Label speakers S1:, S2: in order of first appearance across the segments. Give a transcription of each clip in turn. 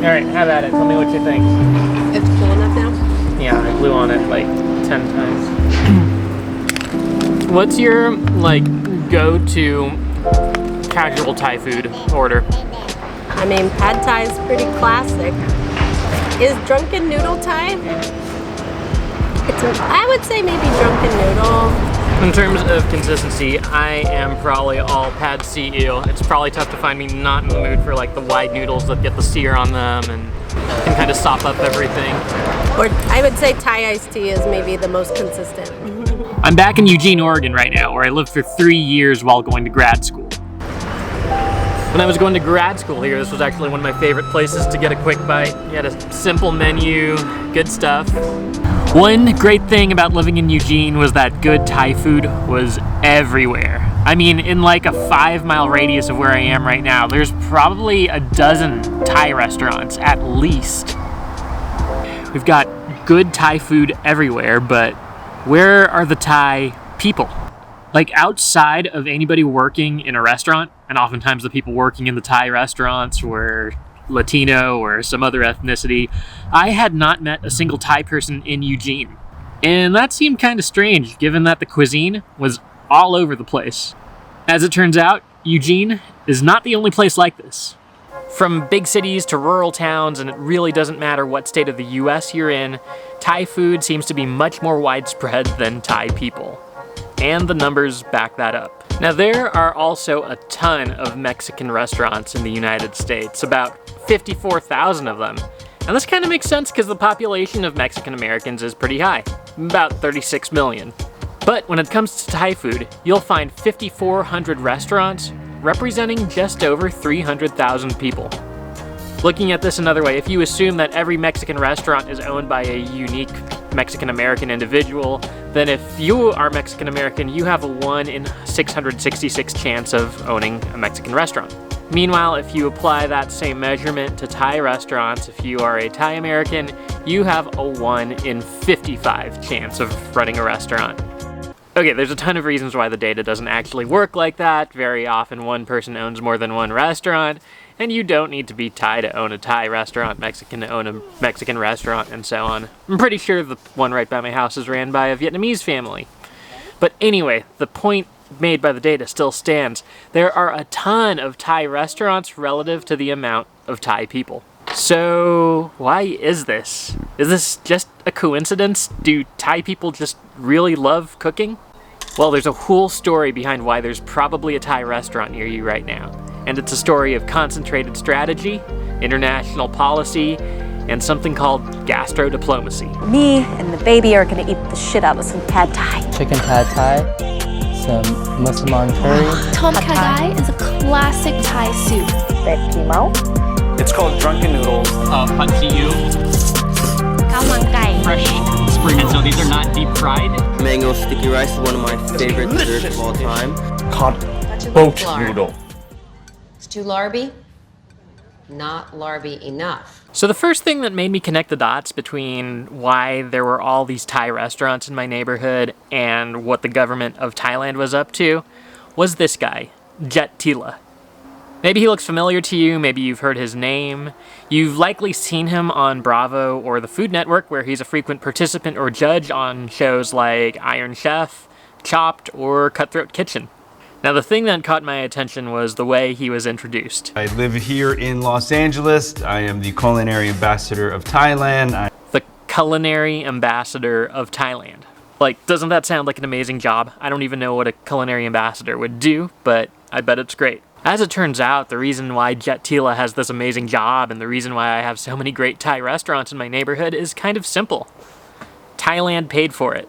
S1: Alright, have at it. Tell me what you think.
S2: It's cool enough now?
S1: Yeah, I blew on it like 10 times. What's your, like, go-to casual Thai food order?
S2: I mean, pad Thai is pretty classic. Is drunken noodle Thai? I would say maybe drunken noodle.
S1: In terms of consistency, I am probably all pad see ew. It's probably tough to find me not in the mood for like the wide noodles that get the sear on them and can kind of sop up everything.
S2: Or I would say Thai iced tea is maybe the most consistent.
S1: I'm back in Eugene, Oregon right now, where I lived for 3 years while going to grad school. When I was going to grad school here, this was actually one of my favorite places to get a quick bite. You had a simple menu, good stuff. One great thing about living in Eugene was that good Thai food was everywhere. I mean, in like a 5-mile radius of where I am right now, there's probably a dozen Thai restaurants, at least. We've got good Thai food everywhere, but where are the Thai people? Like outside of anybody working in a restaurant, and oftentimes the people working in the Thai restaurants were Latino or some other ethnicity, I had not met a single Thai person in Eugene. And that seemed kind of strange, given that the cuisine was all over the place. As it turns out, Eugene is not the only place like this. From big cities to rural towns, and it really doesn't matter what state of the US you're in, Thai food seems to be much more widespread than Thai people. And the numbers back that up. Now there are also a ton of Mexican restaurants in the United States, about 54,000 of them. And this kind of makes sense because the population of Mexican Americans is pretty high, about 36 million. But when it comes to Thai food, you'll find 5,400 restaurants representing just over 300,000 people. Looking at this another way, if you assume that every Mexican restaurant is owned by a unique Mexican American individual, then if you are Mexican American, you have a 1 in 666 chance of owning a Mexican restaurant. Meanwhile, if you apply that same measurement to Thai restaurants, if you are a Thai American, you have a 1 in 55 chance of running a restaurant. Okay, there's a ton of reasons why the data doesn't actually work like that. Very often one person owns more than one restaurant, and you don't need to be Thai to own a Thai restaurant, Mexican to own a Mexican restaurant, and so on. I'm pretty sure the one right by my house is ran by a Vietnamese family. But anyway, the point made by the data still stands. There are a ton of Thai restaurants relative to the amount of Thai people. So why is this? Is this just a coincidence? Do Thai people just really love cooking? Well, there's a whole story behind why there's probably a Thai restaurant near you right now. And it's a story of concentrated strategy, international policy, and something called Gastro Diplomacy.
S3: Me and the baby are gonna eat the shit out of some pad Thai.
S4: Chicken pad Thai, some mussaman curry.
S5: Tom Kha Gai is a classic Thai soup.
S6: It's called drunken noodles.
S1: Pad see ew.
S5: Khao mang gai.
S1: Fresh spring. And so these are not deep fried?
S7: Mango sticky rice is one of my favorite desserts of all time.
S6: Called boat noodle.
S8: It's too larby? Not larby enough.
S1: So the first thing that made me connect the dots between why there were all these Thai restaurants in my neighborhood and what the government of Thailand was up to was this guy, Jet Tila. Maybe he looks familiar to you, maybe you've heard his name. You've likely seen him on Bravo or the Food Network, where he's a frequent participant or judge on shows like Iron Chef, Chopped, or Cutthroat Kitchen. Now the thing that caught my attention was the way he was introduced.
S9: I live here in Los Angeles. I am the Culinary Ambassador of Thailand.
S1: The Culinary Ambassador of Thailand. Like, doesn't that sound like an amazing job? I don't even know what a Culinary Ambassador would do, but I bet it's great. As it turns out, the reason why Jet Tila has this amazing job and the reason why I have so many great Thai restaurants in my neighborhood is kind of simple. Thailand paid for it.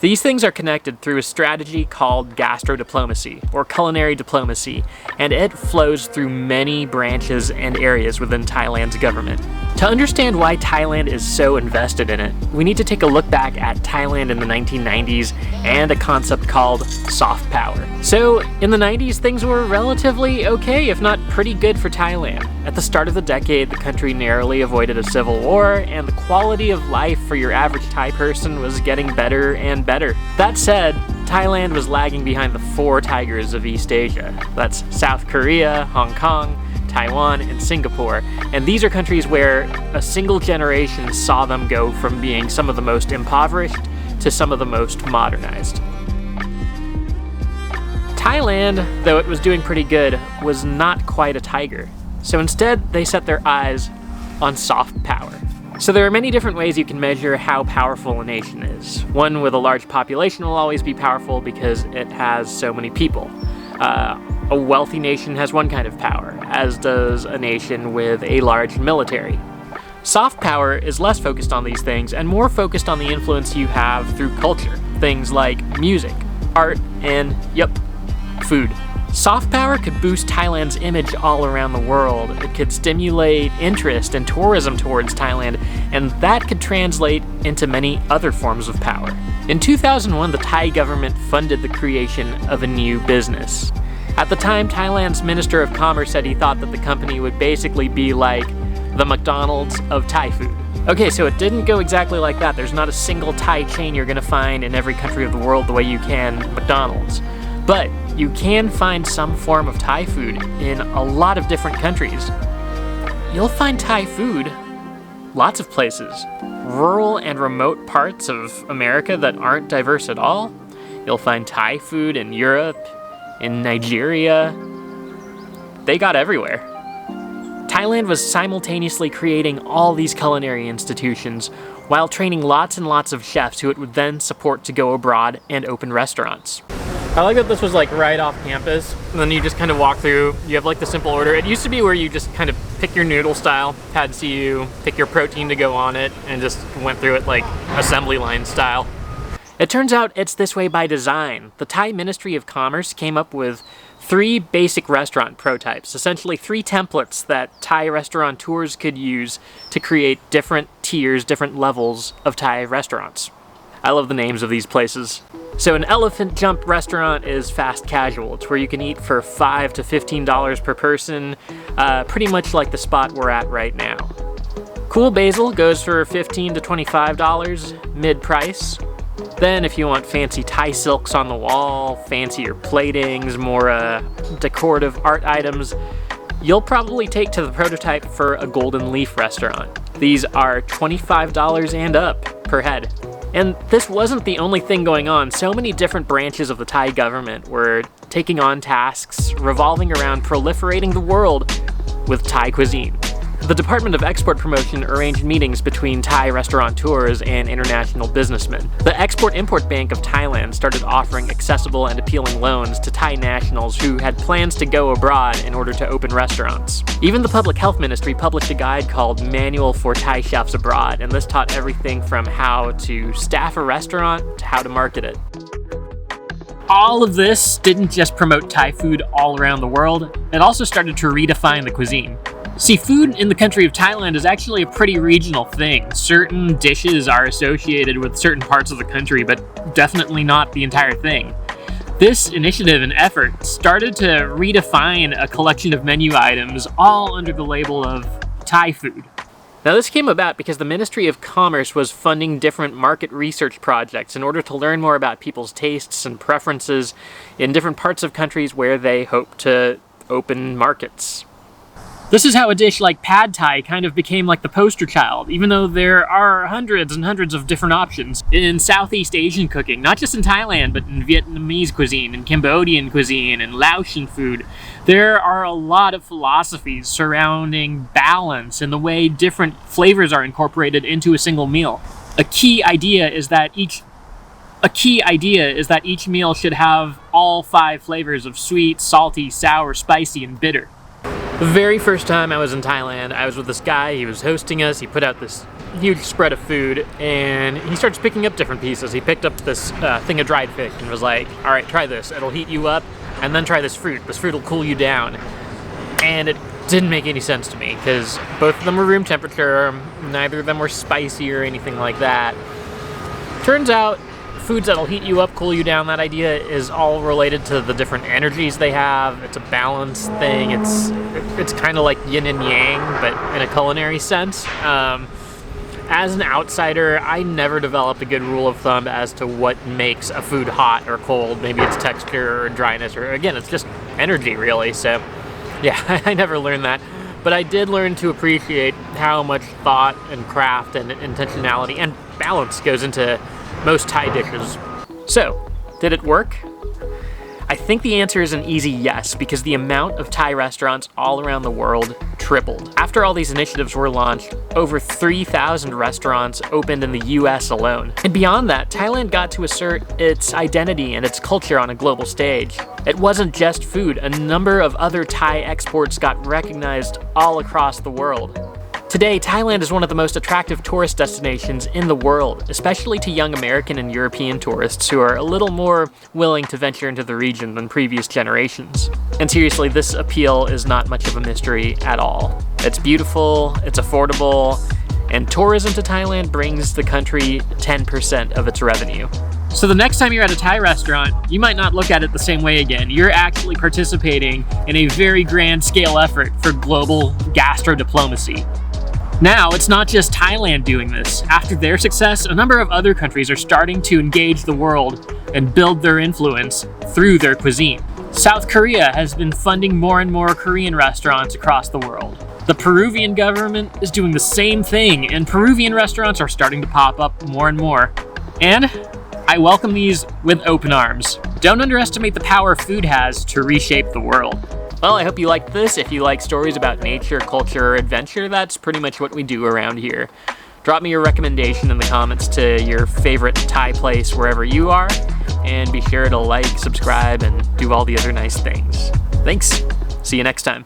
S1: These things are connected through a strategy called gastro diplomacy, or culinary diplomacy, and it flows through many branches and areas within Thailand's government. To understand why Thailand is so invested in it, we need to take a look back at Thailand in the 1990s and a concept called soft power. So, in the 90s, things were relatively okay, if not pretty good for Thailand. At the start of the decade, the country narrowly avoided a civil war, and the quality of life for your average Thai person was getting better and better. That said, Thailand was lagging behind the 4 tigers of East Asia. That's South Korea, Hong Kong, Taiwan, and Singapore. And these are countries where a single generation saw them go from being some of the most impoverished to some of the most modernized. Thailand, though it was doing pretty good, was not quite a tiger. So instead, they set their eyes on soft power. So there are many different ways you can measure how powerful a nation is. One with a large population will always be powerful because it has so many people. A wealthy nation has one kind of power, as does a nation with a large military. Soft power is less focused on these things and more focused on the influence you have through culture. Things like music, art, and, food. Soft power could boost Thailand's image all around the world. It could stimulate interest and tourism towards Thailand, and that could translate into many other forms of power. In 2001, the Thai government funded the creation of a new business. At the time, Thailand's Minister of Commerce said he thought that the company would basically be like the McDonald's of Thai food. Okay, so it didn't go exactly like that. There's not a single Thai chain you're gonna find in every country of the world the way you can McDonald's. But you can find some form of Thai food in a lot of different countries. You'll find Thai food lots of places. Rural and remote parts of America that aren't diverse at all. You'll find Thai food in Europe, in Nigeria. They got everywhere. Thailand was simultaneously creating all these culinary institutions while training lots and lots of chefs who it would then support to go abroad and open restaurants. I like that this was like right off campus, and then you just kind of walk through, you have like the simple order. It used to be where you just kind of pick your noodle style, pad see-ew, pick your protein to go on it, and just went through it like assembly line style. It turns out it's this way by design. The Thai Ministry of Commerce came up with 3 basic restaurant prototypes, essentially 3 templates that Thai restaurateurs could use to create different tiers, different levels of Thai restaurants. I love the names of these places. So an elephant jump restaurant is fast casual. It's where you can eat for $5 to $15 per person, pretty much like the spot we're at right now. Cool Basil goes for $15 to $25, mid-price. Then if you want fancy Thai silks on the wall, fancier platings, more decorative art items, you'll probably take to the prototype for a Golden Leaf restaurant. These are $25 and up per head. And this wasn't the only thing going on. So many different branches of the Thai government were taking on tasks revolving around proliferating the world with Thai cuisine. The Department of Export Promotion arranged meetings between Thai restaurateurs and international businessmen. The Export-Import Bank of Thailand started offering accessible and appealing loans to Thai nationals who had plans to go abroad in order to open restaurants. Even the Public Health Ministry published a guide called Manual for Thai Chefs Abroad, and this taught everything from how to staff a restaurant to how to market it. All of this didn't just promote Thai food all around the world, it also started to redefine the cuisine. See, food in the country of Thailand is actually a pretty regional thing. Certain dishes are associated with certain parts of the country, but definitely not the entire thing. This initiative and effort started to redefine a collection of menu items, all under the label of Thai food. Now this came about because the Ministry of Commerce was funding different market research projects in order to learn more about people's tastes and preferences in different parts of countries where they hope to open markets. This is how a dish like pad thai kind of became like the poster child, even though there are hundreds and hundreds of different options in Southeast Asian cooking, not just in Thailand, but in Vietnamese cuisine, in Cambodian cuisine, and Laotian food. There are a lot of philosophies surrounding balance and the way different flavors are incorporated into a single meal. A key idea is that each meal should have all 5 flavors of sweet, salty, sour, spicy, and bitter. The very first time I was in Thailand, I was with this guy, he was hosting us, he put out this huge spread of food, and he starts picking up different pieces. He picked up this thing of dried fish and was like, all right, try this, it'll heat you up, and then try this fruit will cool you down. And it didn't make any sense to me, because both of them were room temperature, neither of them were spicy or anything like that. Turns out, foods that'll heat you up, cool you down, that idea is all related to the different energies they have. It's a balance thing. It's kind of like yin and yang, but in a culinary sense. As an outsider, I never developed a good rule of thumb as to what makes a food hot or cold. Maybe it's texture or dryness, or again, it's just energy really. So Yeah, I never learned that. But I did learn to appreciate how much thought and craft and intentionality and balance goes into most Thai dishes. So, did it work? I think the answer is an easy yes, because the amount of Thai restaurants all around the world tripled. After all these initiatives were launched, over 3,000 restaurants opened in the US alone. And beyond that, Thailand got to assert its identity and its culture on a global stage. It wasn't just food, a number of other Thai exports got recognized all across the world. Today, Thailand is one of the most attractive tourist destinations in the world, especially to young American and European tourists who are a little more willing to venture into the region than previous generations. And seriously, this appeal is not much of a mystery at all. It's beautiful, it's affordable, and tourism to Thailand brings the country 10% of its revenue. So the next time you're at a Thai restaurant, you might not look at it the same way again. You're actually participating in a very grand scale effort for global gastro diplomacy. Now, it's not just Thailand doing this. After their success, a number of other countries are starting to engage the world and build their influence through their cuisine. South Korea has been funding more and more Korean restaurants across the world. The Peruvian government is doing the same thing, and Peruvian restaurants are starting to pop up more and more. And I welcome these with open arms. Don't underestimate the power food has to reshape the world. Well, I hope you liked this. If you like stories about nature, culture, or adventure, that's pretty much what we do around here. Drop me your recommendation in the comments to your favorite Thai place wherever you are, and be sure to like, subscribe, and do all the other nice things. Thanks. See you next time.